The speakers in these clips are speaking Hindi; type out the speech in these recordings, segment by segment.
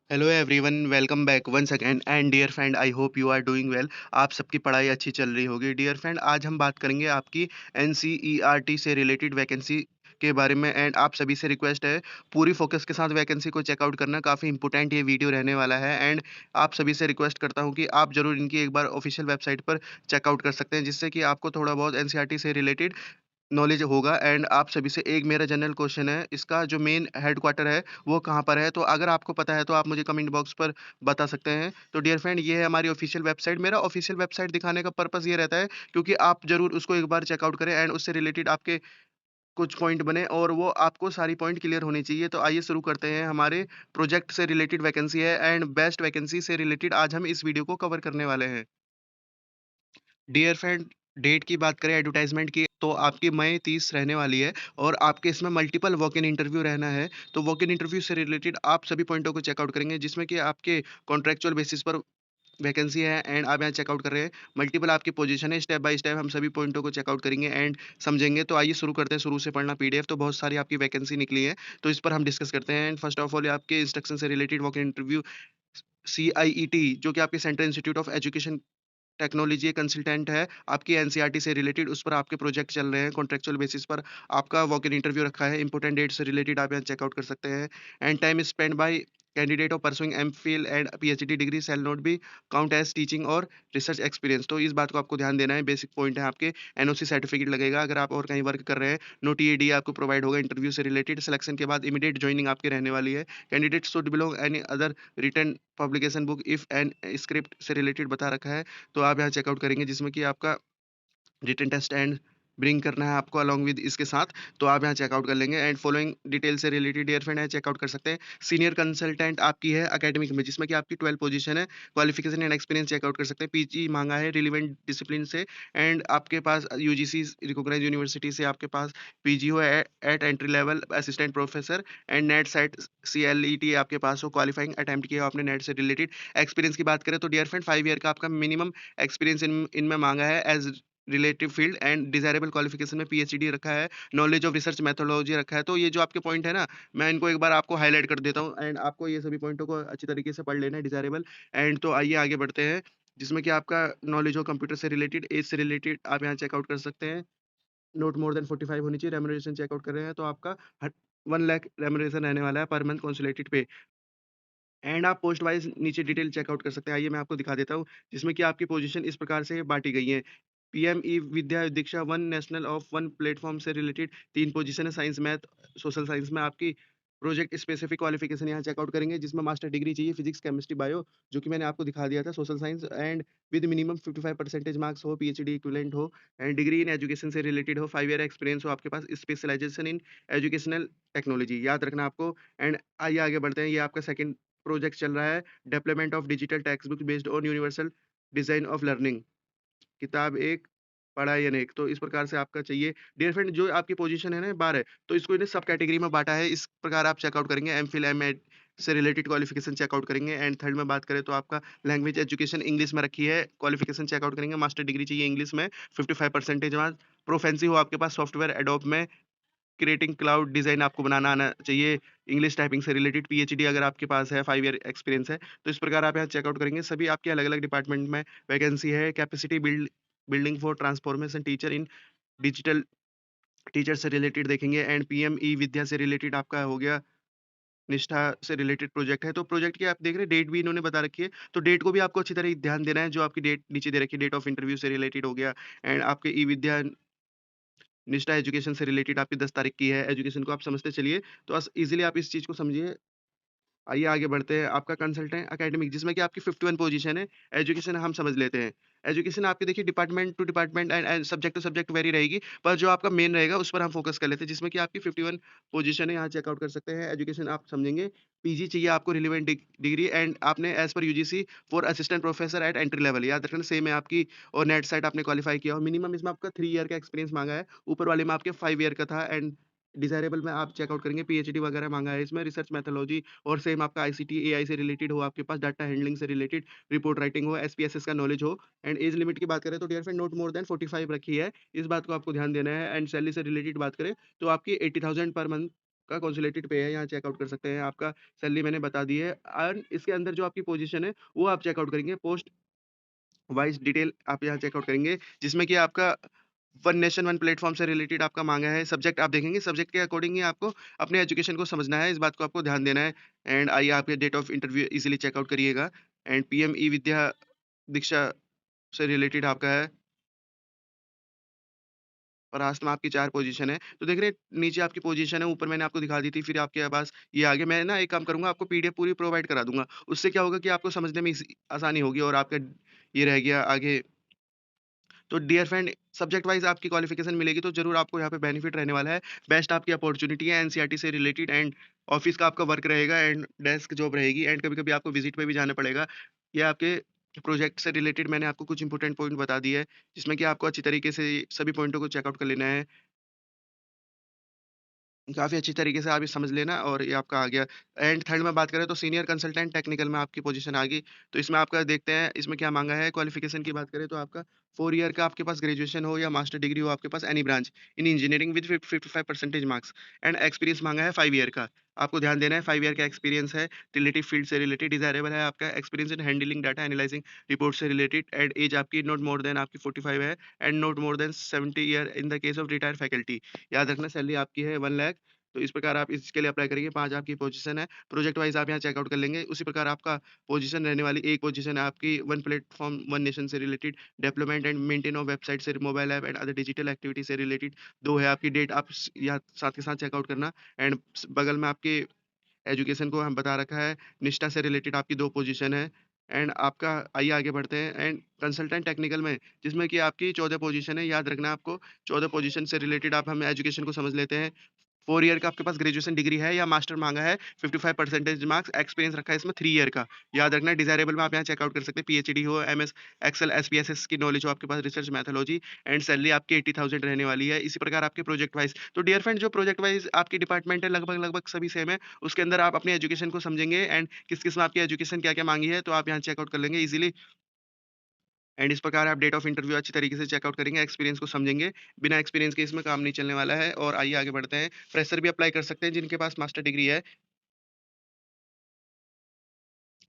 Hello everyone, welcome back once again and dear friend, I hope you are doing well. आप सबकी पढ़ाई अच्छी चल रही होगी। डियर फ्रेंड, आज हम बात करेंगे आपकी एनसीईआरटी से रिलेटेड वैकेंसी के बारे में। एंड आप सभी से रिक्वेस्ट है, पूरी फोकस के साथ वैकेंसी को चेकआउट करना। काफ़ी इंपॉर्टेंट ये वीडियो रहने वाला है। एंड आप सभी से रिक्वेस्ट करता हूँ कि आप ज़रूर इनकी एक बार ऑफिशियल वेबसाइट पर चेकआउट कर सकते हैं, जिससे कि आपको थोड़ा बहुत एनसीईआरटी से रिलेटेड नॉलेज होगा। एंड आप सभी से एक मेरा जनरल क्वेश्चन है, इसका जो मेन हेडक्वार्टर है वो कहाँ पर है? तो अगर आपको पता है तो आप मुझे कमेंट बॉक्स पर बता सकते हैं। तो डियर फ्रेंड, ये है हमारी ऑफिशियल वेबसाइट। मेरा ऑफिशियल वेबसाइट दिखाने का पर्पस ये रहता है क्योंकि आप जरूर उसको एक बार चेकआउट करें एंड उससे रिलेटेड आपके कुछ पॉइंट बने और वो आपको सारी पॉइंट क्लियर होनी चाहिए। तो आइए शुरू करते हैं। हमारे प्रोजेक्ट से रिलेटेड वैकेंसी है एंड बेस्ट वैकेंसी से रिलेटेड आज हम इस वीडियो को कवर करने वाले हैं। डियर फ्रेंड, डेट की बात करें एडवर्टाइजमेंट की, तो आपकी मई 30 रहने वाली है और आपके इसमें मल्टीपल वॉक इन इंटरव्यू रहना है। तो वॉक इन इंटरव्यू से रिलेटेड आप सभी पॉइंटों को चेकआउट करेंगे, जिसमें कि आपके कॉन्ट्रेक्चुअल बेसिस पर वैकेंसी है एंड आप यहाँ चेकआउट कर रहे हैं। मल्टीपल आपकी पोजीशन है, स्टेप बाय स्टेप हम सभी पॉइंटों को चेकआउट करेंगे एंड समझेंगे। तो आइए शुरू करते हैं, शुरू से पढ़ना पीडीएफ। तो बहुत सारी आपकी वैकेंसी निकली है, तो इस पर हम डिस्कस करते हैं। एंड फर्स्ट ऑफ ऑल आपके इंस्ट्रक्शन से related walk in interview CIET, जो कि आपके central institute of education technology consultant है, आपकी एनसीईआरटी से रिलेटेड उस पर आपके प्रोजेक्ट चल रहे हैं। कॉन्ट्रेक्चुअल बेसिस पर आपका वॉक इन इंटरव्यू रखा है। इंपॉर्टेंट डेट से रिलेटेड आप यहाँ चेकआउट कर सकते हैं। And time spend by candidate of pursuing MPhil and PhD degree shall not be count as teaching और रिसर्च एक्सपीरियंस। तो इस बात को आपको ध्यान देना है। बेसिक पॉइंट है, आपके एनओसी सर्टिफिकेट लगेगा अगर आप और कहीं वर्क कर रहे हैं। नो टीएडी आपको प्रोवाइड होगा इंटरव्यू से रिलेटेड। सिलेक्शन के बाद इमीडिएट ज्वाइनिंग आपकी रहने वाली है। Candidate should belong any other written publication book if an script से रिलेटेड बता रखा है। तो आप यहाँ चेकआउट करेंगे, जिसमें कि आपका रिटन टेस्ट एंड ब्रिंग करना है आपको अलॉन्ग विद इसके साथ। तो आप यहाँ चेकआउट कर लेंगे एंड फॉलोइंग डिटेल से रिलेटेड डियर फ्रेंड है चेकआउट कर सकते हैं। सीनियर कंसल्टेंट आपकी है एकेडमिक में, जिसमें कि आपकी 12 पोजीशन है। क्वालिफिकेशन एंड एक्सपीरियंस चेकआउट कर सकते हैं। पीजी मांगा है रिलीवेंट डिसिप्लिन से एंड आपके पास यूजीसी रिकॉग्नाइज यूनिवर्सिटी से आपके पास पीजी हो at entry level assistant professor and NET SET CLET आपके पास हो। क्वालिफाइंग अटेम्प्ट किया हो आपने नेट से रिलेटेड। एक्सपीरियंस की बात करें तो डियर फ्रेंड 5 ईयर का आपका मिनिमम एक्सपीरियंस इनमें मांगा है as relative field and desirable qualification में पीएचडी रखा है। नॉलेज ऑफ रिसर्च मेथोडोलॉजी रखा है। तो ये जो आपके पॉइंट है ना, मैं इनको एक बार आपको हाईलाइट कर देता हूँ एंड आपको ये सभी पॉइंटों को अच्छी तरीके से पढ़ लेना है, डिजायरेबल एंड। तो आइए आगे बढ़ते हैं, जिसमें कि आपका नॉलेज हो कंप्यूटर से रिलेटेड, एज से रिलेटेड आप यहाँ चेकआउट कर सकते हैं। नोट मोर देन 45 होनी चाहिए। रेमुनरेशन चेकआउट कर रहे हैं तो आपका 1 लाख रेमुनरेशन रहने वाला है पर मंथ कंसोलिडेटेड पे। एंड आप पोस्ट वाइज नीचे डिटेल चेकआउट कर सकते हैं। आइए मैं आपको दिखा देता हूँ, जिसमें कि आपकी पोजीशन इस प्रकार से बांटी गई है। PME Vidya Diksha one national of one platform से रिलेटेड 3 पोजीशन है। साइंस मैथ सोशल साइंस में आपकी प्रोजेक्ट स्पेसिफिक क्वालिफिकेशन यहाँ चेकआउट करेंगे, जिसमें मास्टर डिग्री चाहिए फिजिक्स केमिस्ट्री बायो, जो कि मैंने आपको दिखा दिया था। Social science and with minimum 55% marks हो, पीएचडी इक्विवेलेंट हो एंड डिग्री इन एजुकेशन से रिलेटेड हो। 5 ईयर एक्सपीरियंस हो आपके पास, स्पेशलाइजेशन इन एजुकेशनल टेक्नोलॉजी याद रखना आपको। एंड आइए आगे बढ़ते हैं। ये आपका सेकंड प्रोजेक्ट चल रहा है, development of digital text book based on universal design of learning. किताब एक, पढ़ाई अनेक। तो इस प्रकार से आपका चाहिए। डियर फ्रेंड, जो आपकी पोजीशन है ना 12, तो इसको इन्हें सब कैटेगरी में बांटा है। इस प्रकार आप चेकआउट करेंगे। एमफिल एमएड से रिलेटेड क्वालिफिकेशन चेकआउट करेंगे। एंड थर्ड में बात करें तो आपका लैंग्वेज एजुकेशन इंग्लिश में रखी है, क्वालिफिकेशन चेकआउट करेंगे। मास्टर डिग्री चाहिए इंग्लिश में, 55% मार्क्स। प्रोफेंसी हो आपके पास सॉफ्टवेयर एडोब में, क्रिएटिंग क्लाउड डिज़ाइन आपको बनाना आना चाहिए। इंग्लिश टाइपिंग से रिलेटेड पीएचडी अगर आपके पास है, 5 ईयर एक्सपीरियंस है। तो इस प्रकार आप यहाँ चेकआउट करेंगे। सभी आपके अलग-अलग डिपार्टमेंट में वैकेंसी है। Capacity building for transformation teacher in digital, teacher से रिलेटेड देखेंगे। एंड पीएम ई विद्या से रिलेटेड आपका हो गया, निष्ठा से रिलेटेड प्रोजेक्ट है। तो प्रोजेक्ट की आप देख रहे हैं डेट भी इन्होंने बता रखी है। तो डेट को भी आपको अच्छी तरह ध्यान देना है। जो आपकी डेट नीचे दे रखी है, डेट ऑफ इंटरव्यू से रिलेटेड हो गया एंड आपके ई विद्या निष्ठा एजुकेशन से रिलेटेड आपकी 10 तारीख की है। एजुकेशन को आप समझते चलिए, तो बस ईज़िली आप इस चीज़ को समझिए। आइए आगे बढ़ते हैं। आपका कंसल्टेंट एकेडमिक, जिसमें कि आपकी 51 पोजीशन है। एजुकेशन हम समझ लेते हैं। एजुकेशन आपकी देखिए department to department and subject to subject very रहेगी, पर जो आपका मेन रहेगा उस पर हम फोकस कर लेते हैं, जिसमें कि आपकी 51 पोजीशन है। यहाँ चेकआउट कर सकते हैं। एजुकेशन आप समझेंगे। पीजी चाहिए आपको रिलेवेंट डिग्री एंड आपने as per UGC for assistant professor at entry level याद रखना सेम है आपकी। और नेट सेट आपने क्वालिफाई किया हो। मिनिमम इसमें आपका 3 ईयर का एक्सपीरियंस मांगा है, ऊपर वाले में आपके 5 ईयर का था। एंड डिजायरेबल में आप चेकआउट करेंगे, पीएचडी वगैरह मांगा है इसमें, रिसर्च मेथोलॉजी और सेम आपका आईसीटी एआई से रिलेटेड हो, आपके पास डाटा हैंडलिंग से रिलेटेड रिपोर्ट राइटिंग हो, एसपीएसएस का नॉलेज हो। एंड एज लिमिट की बात करें तो dear friend not more than 45 रखी है। इस बात को आपको ध्यान देना है। एंड सैलरी से रिलेटेड बात करें तो आपकी 80,000 पर मंथ का कंसोलिडेटेड पे है, यहाँ चेकआउट कर सकते हैं। आपका सैलरी मैंने बता दी है एंड इसके अंदर जो आपकी पोज़ीशन है, वो आप चेकआउट करेंगे। पोस्ट वाइज़ डिटेल आप यहाँ चेकआउट करेंगे, जिसमें कि आपका वन नेशन वन प्लेटफ़ॉर्म से रिलेटेड आपका माँगा है। सब्जेक्ट आप देखेंगे, सब्जेक्ट के अकॉर्डिंग ही आपको अपने एजुकेशन को समझना है, इस बात को आपको ध्यान देना है। एंड आइए आपके date of interview easily check out करिएगा। एंड पीएम ई-विद्या दीक्षा से रिलेटेड आपका है। और लास्ट में आपकी 4 पोज़ीशन है। तो देख रहे हैं नीचे आपकी पोज़ीशन है, ऊपर मैंने आपको दिखा दी थी, फिर आपके पास ये आ गया। मैं ना एक काम करूँगा, आपको पीडीएफ पूरी प्रोवाइड करा दूँगा। उससे क्या होगा कि आपको समझने में आसानी होगी और आपका ये रह गया आगे। तो डियर फ्रेंड, सब्जेक्ट वाइज़ आपकी क्वालिफ़िकेशन मिलेगी तो ज़रूर आपको यहाँ पे बेनिफिट रहने वाला है। बेस्ट आपकी अपॉर्च्युनिटी है एनसीईआरटी से रिलेटेड एंड ऑफ़िस का आपका वर्क रहेगा एंड डेस्क जॉब रहेगी एंड कभी-कभी आपको विज़िट पे भी जाना पड़ेगा। ये आपके प्रोजेक्ट से रिलेटेड मैंने आपको कुछ इंपोर्टेंट पॉइंट बता दिए हैं, जिसमें कि आपको अच्छी तरीके से सभी पॉइंटों को चेक आउट कर लेना है। काफ़ी अच्छी तरीके से आप ये समझ लेना और ये आपका आ गया। एंड थर्ड में बात करें तो सीनियर कंसल्टेंट टेक्निकल में आपकी पोजीशन आ गई। तो इसमें आपका देखते हैं इसमें क्या माँगा है, क्वालिफ़िकेशन की बात करें तो आपका 4 ईयर का आपके पास ग्रेजुएशन हो या मास्टर डिग्री हो आपके पास any branch in engineering with 55 percentage marks and experience माँगा है 5 ईयर का। आपको ध्यान देना है 5 ईयर का एक्सपीरियंस है, रिलेटिव फील्ड से रिलेटेड डिज़ायरेबल है आपका experience in handling data analysing report से रिलेटेड एंड एज आपकी नॉट मोर देन आपकी 45 है and not more than 70 year in the case of retired faculty. याद रखना सैलरी आपकी है 1 लाख। तो इस प्रकार आप इसके लिए अप्लाई करेंगे, 5 आपकी पोजीशन है। प्रोजेक्ट वाइज़ आप यहाँ चेकआउट कर लेंगे। उसी प्रकार आपका पोजीशन रहने वाली एक पोजीशन है आपकी वन प्लेटफ़ॉर्म, वन नेशन से related development and maintain of website से mobile app and other digital activity से रिलेटेड 2 है आपकी डेट आप यहाँ साथ के साथ चेकआउट करना एंड बगल में आपके एजुकेशन को हम बता रखा है। निष्ठा से रिलेटेड आपकी 2 पोजीशन है एंड आपका आइए आगे बढ़ते हैं एंड कंसल्टेंट टेक्निकल में जिसमें कि आपकी 14 पोजीशन है। याद रखना आपको 14 पोजीशन से रिलेटेड आप हम एजुकेशन को समझ लेते हैं। 4 ईयर का आपके पास ग्रेजुएशन डिग्री है या मास्टर माँगा है, 55 परसेंटेज मार्क्स, एक्सपीरियंस रखा है इसमें 3 ईयर का। याद रखना है डिज़ायरेबल में आप यहाँ चेकआउट कर सकते हैं, पीएचडी हो, एमएस एक्सेल, एसपीएसएस की नॉलेज हो आपके पास, रिसर्च मेथोडोलॉजी एंड सैलरी आपकी 80,000 रहने वाली है। इसी प्रकार आपके प्रोजेक्ट वाइज़ तो डियर फ्रेंड जो प्रोजेक्ट वाइज़ आपकी डिपार्टमेंट है लगभग-लगभग सभी सेम है। उसके अंदर आप अपनी एजुकेशन को समझेंगे एंड किस-किस में आपकी एजुकेशन क्या-क्या माँगी है, तो आप यहाँ चेकआउट कर लेंगे ईज़िली एंड इस प्रकार आप डेट ऑफ इंटरव्यू अच्छी तरीके से चेकआउट करेंगे, एक्सपीरियंस को समझेंगे। बिना एक्सपीरियंस के इसमें काम नहीं चलने वाला है और आइए आगे बढ़ते हैं। फ्रेशर भी अप्लाई कर सकते हैं जिनके पास मास्टर डिग्री है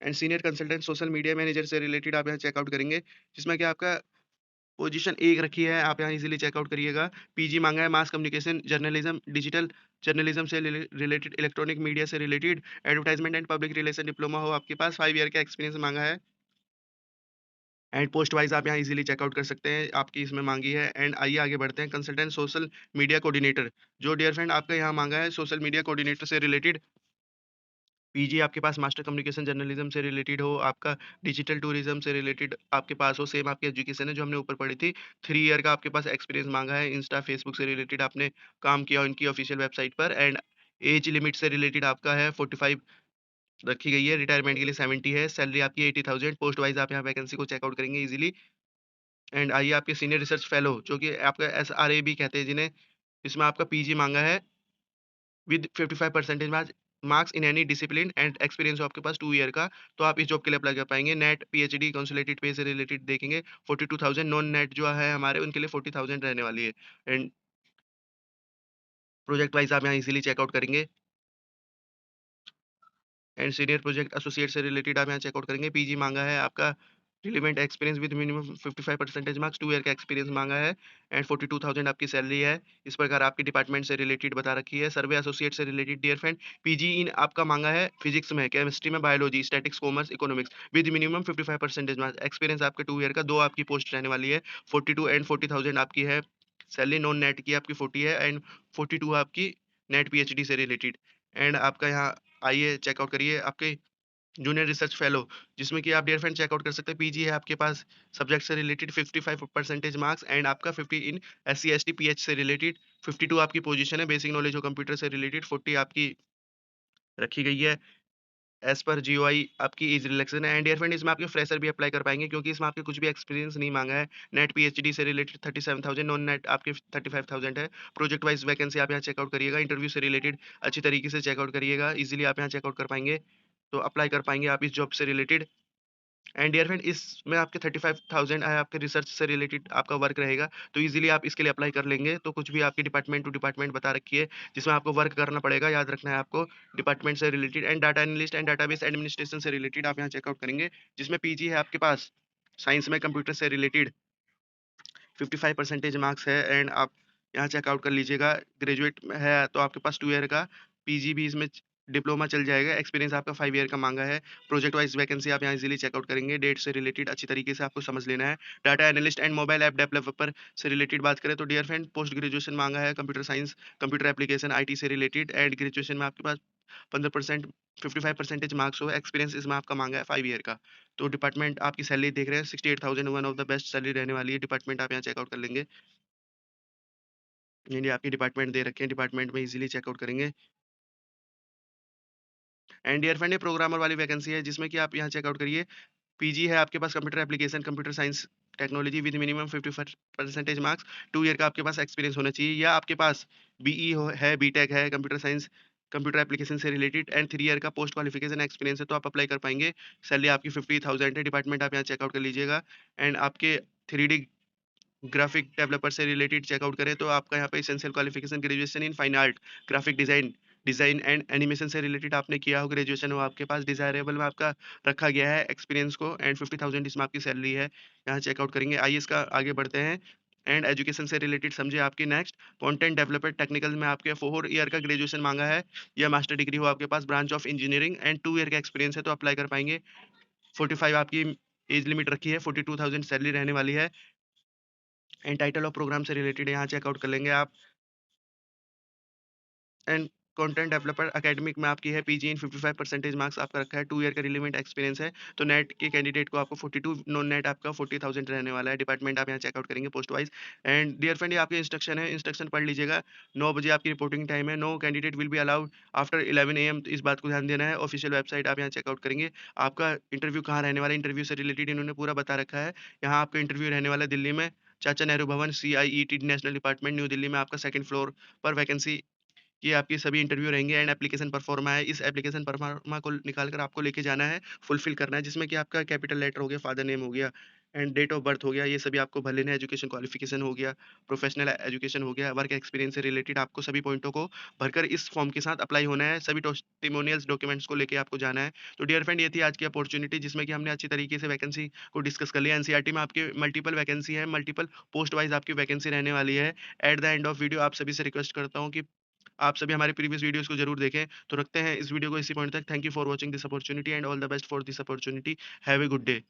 and senior consultant social media manager से रिलेटेड आप यहाँ चेकआउट करेंगे, जिसमें कि आपका पोजीशन 1 रखी है, आप यहाँ इज़िली चेकआउट करिएगा। पीजी माँगा है mass communication, journalism, digital journalism से रिलेटेड, इलेक्ट्रॉनिक मीडिया से related, advertisement and public relation diploma हो आपके पास, 5 ईयर का एक्सपीरियंस माँगा है। एंड पोस्ट वाइज़ आप यहाँ इज़िली चेकआउट कर सकते हैं, आपकी इसमें माँगी है एंड आइए आगे बढ़ते हैं, कंसल्टेंट सोशल मीडिया कोऑर्डिनेटर, जो डियर फ्रेंड आपका यहाँ माँगा है सोशल मीडिया कोऑर्डिनेटर से रिलेटेड, पीजी आपके पास मास्टर कम्युनिकेशन जर्नलिज्म से रिलेटेड हो, आपका डिजिटल टूरिज्म से रिलेटेड आपके पास हो, सेम आपकी एजुकेशन है जो हमने ऊपर पढ़ी थी, 3 ईयर का आपके पास एक्सपीरियंस माँगा है, इंस्टा, फेसबुक से रिलेटेड आपने काम किया उनकी ऑफिशियल वेबसाइट पर एंड एज लिमिट से रिलेटेड आपका है 45 रखी गई है, रिटायरमेंट के लिए 70 है, सैलरी आपकी 80,000, पोस्ट वाइज़ आप यहाँ वैकेंसी को चेकआउट करेंगे इज़िली एंड आइए आपके सीनियर रिसर्च फेलो जो कि आपका एसआरए भी कहते हैं जिन्हें, इसमें आपका पीजी माँगा है with 55 percentage marks in any discipline and experience हो आपके पास 2 ईयर का, तो आप इस जॉब के लिए अप्लाई कर पाएँगे। नेट पीएचडी कंसोलिडेटेड पे से रिलेटेड देखेंगे 42,000, नॉन नेट जो है हमारे उनके लिए 40,000 रहने वाली है एंड प्रोजेक्ट वाइज़ आप यहाँ इज़िली चेकआउट करेंगे। एंड सीनियर प्रोजेक्ट एसोसिएट से रिलेटेड आप यहाँ चेकआउट करेंगे। पीजी माँगा है आपका relevant experience with minimum 55 percentage marks, 2 year का एक्सपीरियंस माँगा है एंड 42,000 आपकी सैलरी है। इस प्रकार आपके डिपार्टमेंट से रिलेटेड बता रखी है। सर्वे एसोसिएट से रिलेटेड डियर फ्रेंड पीजी इन आपका माँगा है फिजिक्स में, केमिस्ट्री में, biology, statics, commerce, economics with minimum 55 percentage marks. Experience आपके 2 ईयर का, 2 आपकी पोस्ट रहने वाली है। 42 एंड 40,000 आपकी है। सैलरी नॉन नेट की आपकी 40 है एंड 42 आपकी नेट पीएचडी से रिलेटेड एंड आपका यहाँ आइए चेकआउट करिए आपके जूनियर रिसर्च फेलो, जिसमें कि आप डियर फ्रेंड चेकआउट कर सकते हैं। पीजी है आपके पास सब्जेक्ट से रिलेटेड 55 परसेंटेज मार्क्स एंड आपका 50 इन एससी एसटी पीएच से रिलेटेड, 52 आपकी पोजीशन है, बेसिक नॉलेज हो कंप्यूटर से रिलेटेड, 40 आपकी रखी गई है एज पर जीओआई आपकी एज रिलैक्सेशन है एंड डियर फ्रेंड इसमें आपके फ्रेशर भी अप्लाई कर पाएंगे क्योंकि इसमें आपके कुछ भी एक्सपीरियंस नहीं मांगा है। नेट पीएचडी से रिलेटेड 37,000, नॉन नेट आपके 35,000 है। प्रोजेक्ट वाइज वैकेंसी आप यहाँ चेकआउट करिएगा, इंटरव्यू से रिलेटेड अच्छी तरीके से चेकआउट करिएगा, इजीली आप यहाँ चेकआउट कर पाएंगे, तो अप्लाई कर पाएंगे आप इस जॉब से रिलेटेड एंड डियर फ्रेंड इसमें आपके 35,000 है आपके रिसर्च से रिलेटेड आपका वर्क रहेगा, तो ईज़िली आप इसके लिए अप्लाई कर लेंगे। तो कुछ भी आपकी डिपार्टमेंट टू डिपार्टमेंट बता रखी है, जिसमें आपको वर्क करना पड़ेगा, याद रखना है आपको डिपार्टमेंट से related and data analyst and database administration से रिलेटेड आप यहाँ चेकआउट करेंगे, जिसमें पीजी है आपके पास, साइंस में कंप्यूटर से रिलेटेड 55% मार्क्स है एंड आप यहाँ चेकआउट कर लीजिएगा। ग्रेजुएट में है तो आपके पास 2 ईयर का पीजी भी इसमें डिप्लोमा चल जाएगा। एक्सपीरियंस आपका 5 ईयर का माँगा है। प्रोजेक्ट वाइज़ वैकेंसी आप यहाँ इज़िली चेकआउट करेंगे। डेट से रिलेटेड अच्छी तरीके से आपको समझ लेना है। Data analyst and mobile app developer से रिलेटेड बात करें तो डियर फ्रेंड पोस्ट ग्रेजुएशन माँगा है computer science, computer application IT से रिलेटेड एंड ग्रेजुएशन में आपके पास 15% 55% मार्क्स हो। एक्सपीरियंस इसमें आपका माँगा है 5 ईयर का। तो डिपार्टमेंट आपकी सैलरी देख रहे हैं 68,000 one of the best salary रहने वाली है। डिपार्टमेंट आप यहाँ चेकआउट कर लेंगे। यानी आपकी डिपार्टमेंट दे रखे हैं, डिपार्टमेंट में इज़िली चेकआउट करेंगे। एंड डियर फ्रेंड ये प्रोग्रामर वाली वैकेंसी है जिसमें कि आप यहाँ चेकआउट करिए। पीजी है आपके पास computer application, computer science technology with minimum 55% marks, 2 year का आपके पास एक्सपीरियंस होना चाहिए या आपके पास बीई हो है, बीटेक है, कंप्यूटर साइंस, कंप्यूटर एप्लीकेशन से रिलेटेड एंड 3 ईयर का पोस्ट क्वालिफिकेशन एक्सपीरियंस है तो आप अप्लाई कर पाएँगे। सैलरी आपकी 50,000 है, डिपार्टमेंट आप यहाँ चेकआउट कर लीजिएगा एंड आपके 3D ग्राफिक डेवलपर से रिलेटेड चेकआउट करें तो आपका यहाँ पे essential qualification graduation in fine art, graphic design design and animation से रिलेटेड आपने किया हो, ग्रेजुएशन हो आपके पास, डिजायरेबल में आपका रखा गया है एक्सपीरियंस को एंड 50,000 इसमें आपकी सैलरी है। यहाँ चेकआउट करेंगे। आइए इसका आगे बढ़ते हैं एंड एजुकेशन से रिलेटेड समझिए आपकी नेक्स्ट कंटेंट डेवलपर टेक्निकल में आपके 4 ईयर का ग्रेजुएशन मांगा है या मास्टर डिग्री हो आपके पास branch of engineering and 2 year का एक्सपीरियंस है तो अप्लाई कर पाएंगे। 45 आपकी एज लिमिट रखी है, 42,000 सैलरी रहने वाली है एंड टाइटल ऑफ प्रोग्राम से रिलेटेड यहाँ चेकआउट कर लेंगे आप एंड कंटेंट डेवलपर एकेडमिक में आपकी है पीजी इन 55% मार्क्स आपका रखा है, 2 ईयर का रिलेवेंट एक्सपीरियंस है तो नेट के कैंडिडेट को आपको 42, नॉन नेट आपका 40,000 रहने वाला है। डिपार्टमेंट आप यहाँ चेकआउट करेंगे post wise and dear friend ये आपके इंस्ट्रक्शन है, इंस्ट्रक्शन पढ़ लीजिएगा। 9 बजे आपकी रिपोर्टिंग टाइम है। No candidate will be allowed after 11 AM, तो इस बात को ध्यान देना है। ऑफिशियल वेबसाइट आप यहाँ चेकआउट करेंगे। आपका इंटरव्यू कहाँ रहने वाला है, इंटरव्यू से रिलेटेड इन्होंने पूरा बता रखा है। यहाँ आपका इंटरव्यू रहने वाला है दिल्ली में, चाचा नेहरू भवन, CIET national department new Delhi में, आपका सेकंड फ्लोर पर वैकेंसी। ये आपके सभी इंटरव्यू रहेंगे एंड एप्लीकेशन परफॉर्मा है। इस एप्लीकेशन परफॉर्मा को निकाल कर आपको लेके जाना है, फुलफिल करना है, जिसमें कि आपका कैपिटल लेटर हो गया, फादर नेम हो गया एंड डेट ऑफ बर्थ हो गया, ये सभी आपको भर लेना है। एजुकेशन क्वालिफिकेशन हो गया, प्रोफेशनल एजुकेशन हो गया, वर्क एक्सपीरियंस से रिलेटेड आपको सभी पॉइंटों को भरकर इस फॉर्म के साथ अप्लाई होना है। सभी टेस्टिमोनियल्स डॉक्यूमेंट्स को लेके आपको जाना है। तो डियर फ्रेंड ये थी आज की अपॉर्चुनिटी जिसमें कि हमने अच्छी तरीके से वैकेंसी को डिस्कस कर लिया। एनसीईआरटी में आपके मल्टीपल वैकेंसी है, मल्टीपल पोस्ट वाइज आपकी वैकेंसी रहने वाली है। At the end of video आप सभी से रिक्वेस्ट करता हूँ कि आप सभी हमारे प्रीवियस वीडियोस को जरूर देखें। तो रखते हैं इस वीडियो को इसी पॉइंट तक। Thank you for watching this opportunity and all the best for this opportunity. Have a good day.